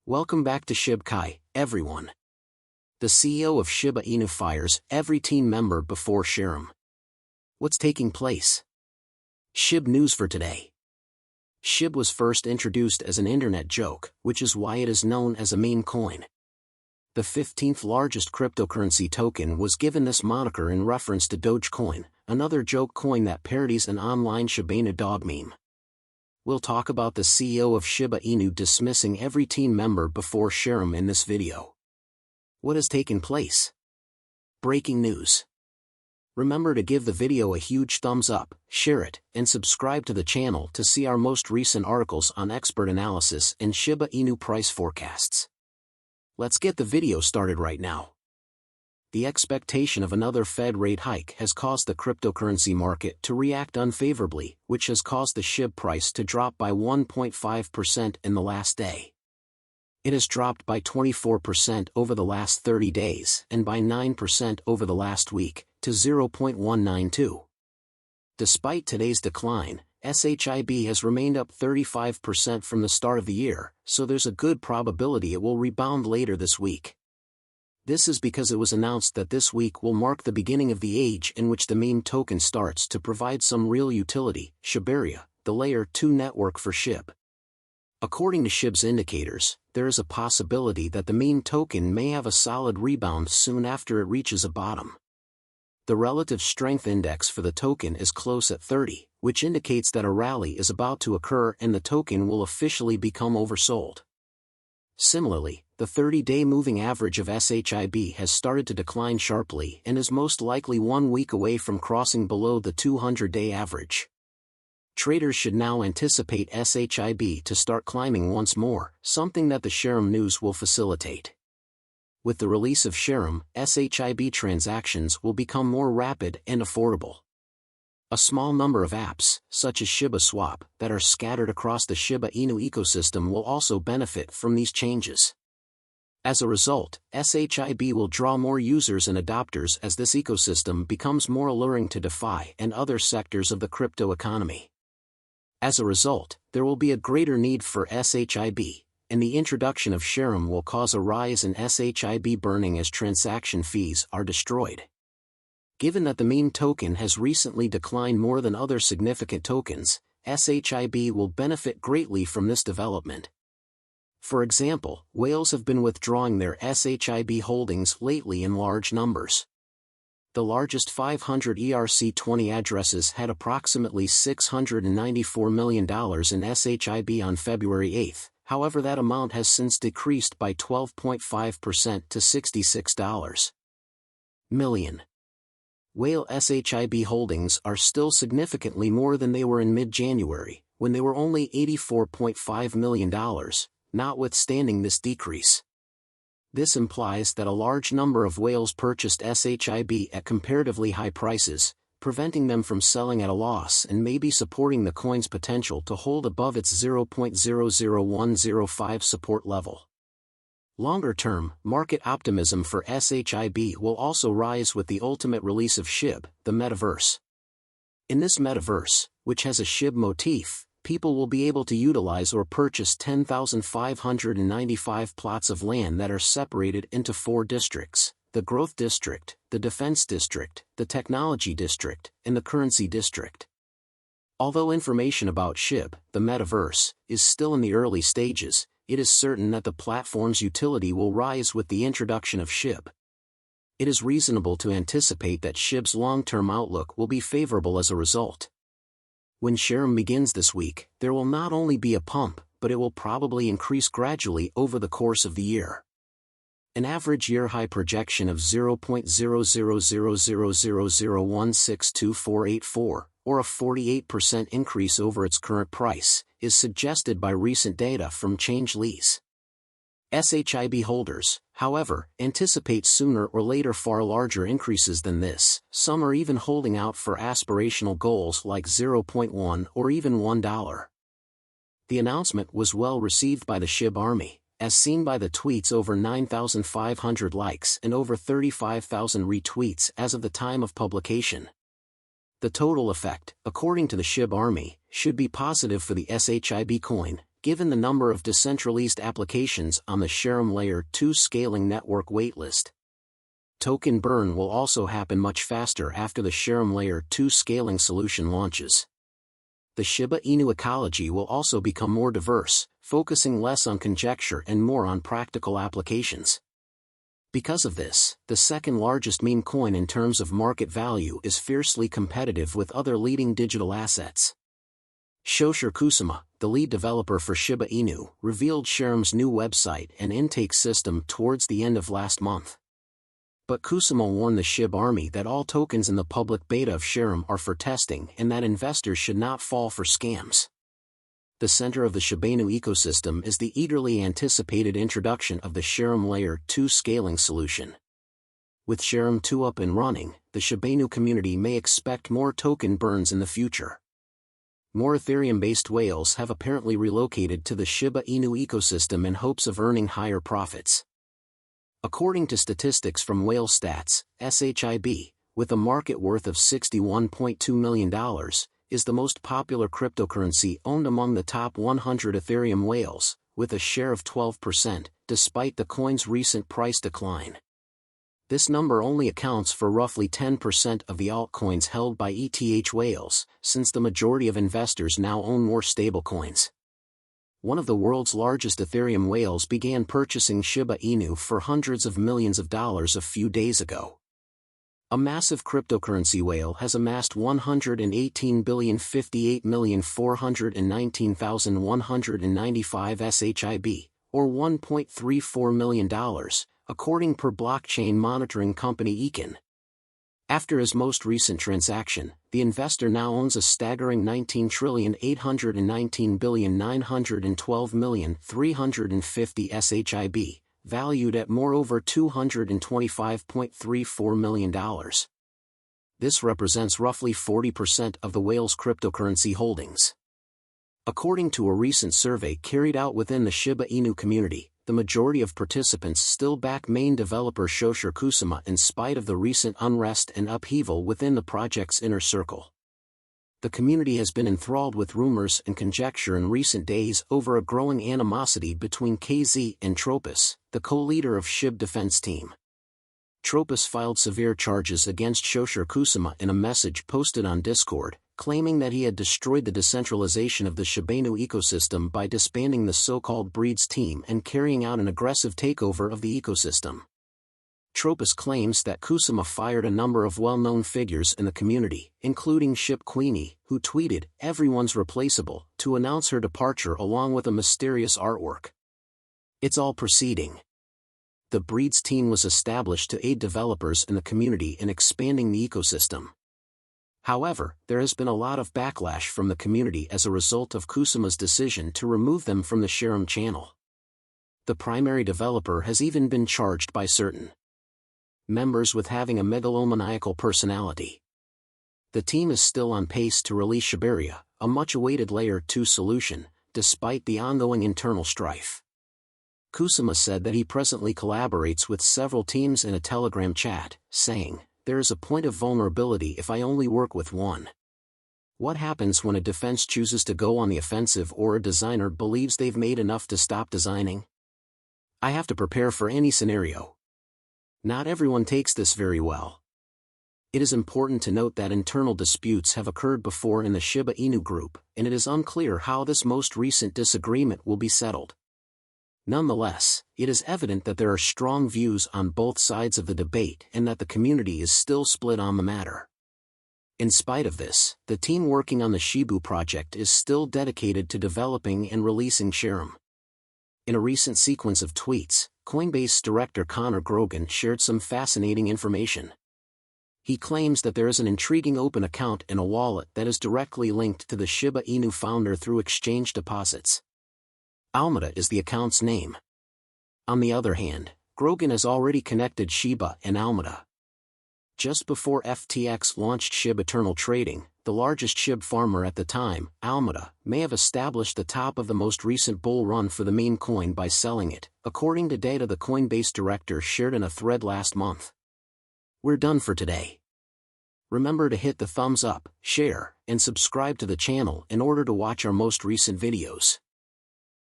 Welcome back to Shib, everyone. The CEO of Shiba Inu fires every team member before Shib. What's taking place? Shib news for today. Shib was first introduced as an internet joke, which is why it is known as a meme coin. The 15th largest cryptocurrency token was given this moniker in reference to Dogecoin, another joke coin that parodies an online shibainu dog meme. We'll talk about the CEO of Shiba Inu dismissing every team member before Shib in this video. What has taken place? Breaking news. Remember to give the video a huge thumbs up, share it, and subscribe to the channel to see our most recent articles on expert analysis and Shiba Inu price forecasts. Let's get the video started right now. The expectation of another Fed rate hike has caused the cryptocurrency market to react unfavorably, which has caused the Shib price to drop by 1.5% in the last day. It has dropped by 24% over the last 30 days and by 9% over the last week, to 0.192. Despite today's decline, SHIB has remained up 35% from the start of the year, so there's a good probability it will rebound later this week. This is because it was announced that this week will mark the beginning of the age in which the meme token starts to provide some real utility, Shibaria, the Layer 2 network for Shib. According to Shib's indicators, there is a possibility that the meme token may have a solid rebound soon after it reaches a bottom. The relative strength index for the token is close at 30, which indicates that a rally is about to occur and the token will officially become oversold. Similarly, the 30-day moving average of SHIB has started to decline sharply and is most likely 1 week away from crossing below the 200-day average. Traders should now anticipate SHIB to start climbing once more, something that the Shib news will facilitate. With the release of Shib, SHIB transactions will become more rapid and affordable. A small number of apps, such as shibaswap, that are scattered across the Shiba Inu ecosystem will also benefit from these changes. As a result, SHIB will draw more users and adopters as this ecosystem becomes more alluring to DeFi and other sectors of the crypto economy. As a result, there will be a greater need for SHIB, and the introduction of Shib will cause a rise in SHIB burning as transaction fees are destroyed. Given that the meme token has recently declined more than other significant tokens, SHIB will benefit greatly from this development. For example, whales have been withdrawing their SHIB holdings lately in large numbers. The largest 500 ERC20 addresses had approximately $694 million in SHIB on February 8, however that amount has since decreased by 12.5% to $66 million. Whale SHIB holdings are still significantly more than they were in mid-January, when they were only $84.5 million, notwithstanding this decrease. This implies that a large number of whales purchased SHIB at comparatively high prices, preventing them from selling at a loss and maybe supporting the coin's potential to hold above its 0.00105 support level. Longer term, market optimism for SHIB will also rise with the ultimate release of Shib, the metaverse. In this metaverse, which has a Shib motif, people will be able to utilize or purchase 10,595 plots of land that are separated into 4 districts: the Growth District, the Defense District, the Technology District, and the Currency District. Although information about Shib, the metaverse, is still in the early stages, it is certain that the platform's utility will rise with the introduction of Shib. It is reasonable to anticipate that Shib's long-term outlook will be favorable as a result. When Shib begins this week, there will not only be a pump, but it will probably increase gradually over the course of the year. An average year-high projection of 0.000001628484, or a 48% increase over its current price, is suggested by recent data from ChangeLease. SHIB holders, however, anticipate sooner or later far larger increases than this. Some are even holding out for aspirational goals like 0.1 or even $1. The announcement was well received by the Shib army, as seen by the tweets over 9,500 likes and over 35,000 retweets as of the time of publication. The total effect, according to the Shib army, should be positive for the SHIB coin, given the number of decentralized applications on the Shib Layer 2 scaling network waitlist. Token burn will also happen much faster after the Shib Layer 2 scaling solution launches. The Shiba Inu ecology will also become more diverse, focusing less on conjecture and more on practical applications. Because of this, the second largest meme coin in terms of market value is fiercely competitive with other leading digital assets. Shosher Kusama, the lead developer for Shiba Inu, revealed Shib's new website and intake system towards the end of last month. But Kusama warned the Shib army that all tokens in the public beta of Shib are for testing and that investors should not fall for scams. The center of the shibainu ecosystem is the eagerly anticipated introduction of the Shib Layer 2 scaling solution. With Shib 2 up and running, the shibainu community may expect more token burns in the future. More Ethereum-based whales have apparently relocated to the Shiba Inu ecosystem in hopes of earning higher profits. According to statistics from Whale Stats, SHIB, with a market worth of $61.2 million, is the most popular cryptocurrency owned among the top 100 Ethereum whales, with a share of 12%, despite the coin's recent price decline. This number only accounts for roughly 10% of the altcoins held by ETH whales, since the majority of investors now own more stablecoins. One of the world's largest Ethereum whales began purchasing Shiba Inu for hundreds of millions of dollars a few days ago. A massive cryptocurrency whale has amassed 118,058,419,195 SHIB, or $1.34 million, according per blockchain monitoring company Econ. After his most recent transaction, the investor now owns a staggering 19,819,912,350 SHIB, valued at more over $225.34 million. This represents roughly 40% of the whale's cryptocurrency holdings. According to a recent survey carried out within the Shiba Inu community, the majority of participants still back main developer Shosher Kusama in spite of the recent unrest and upheaval within the project's inner circle. The community has been enthralled with rumors and conjecture in recent days over a growing animosity between KZ and Tropus, the co-leader of Shib defense team. Tropus filed severe charges against Shosher Kusama in a message posted on Discord, claiming that he had destroyed the decentralization of the shibainu ecosystem by disbanding the so-called Breeds team and carrying out an aggressive takeover of the ecosystem. Tropus claims that Kusama fired a number of well-known figures in the community, including Shib Queenie, who tweeted, "Everyone's replaceable," to announce her departure along with a mysterious artwork. It's all proceeding. The Breeds team was established to aid developers in the community in expanding the ecosystem. However, there has been a lot of backlash from the community as a result of Kusama's decision to remove them from the Shib channel. The primary developer has even been charged by certain members with having a megalomaniacal personality. The team is still on pace to release Shibaria, a much-awaited Layer 2 solution, despite the ongoing internal strife. Kusama said that he presently collaborates with several teams in a Telegram chat, saying, "There is a point of vulnerability if I only work with one. What happens when a defense chooses to go on the offensive or a designer believes they've made enough to stop designing? I have to prepare for any scenario." Not everyone takes this very well. It is important to note that internal disputes have occurred before in the Shiba Inu group, and it is unclear how this most recent disagreement will be settled. Nonetheless, it is evident that there are strong views on both sides of the debate and that the community is still split on the matter. In spite of this, the team working on the Shibu project is still dedicated to developing and releasing Shib. In a recent sequence of tweets, Coinbase director Connor Grogan shared some fascinating information. He claims that there is an intriguing open account in a wallet that is directly linked to the Shiba Inu founder through exchange deposits. Almeda is the account's name. On the other hand, Grogan has already connected Shiba and Almeda. Just before FTX launched Shib Eternal Trading, the largest Shib farmer at the time, Almeda, may have established the top of the most recent bull run for the meme coin by selling it, according to data the Coinbase director shared in a thread last month. We're done for today. Remember to hit the thumbs up, share, and subscribe to the channel in order to watch our most recent videos.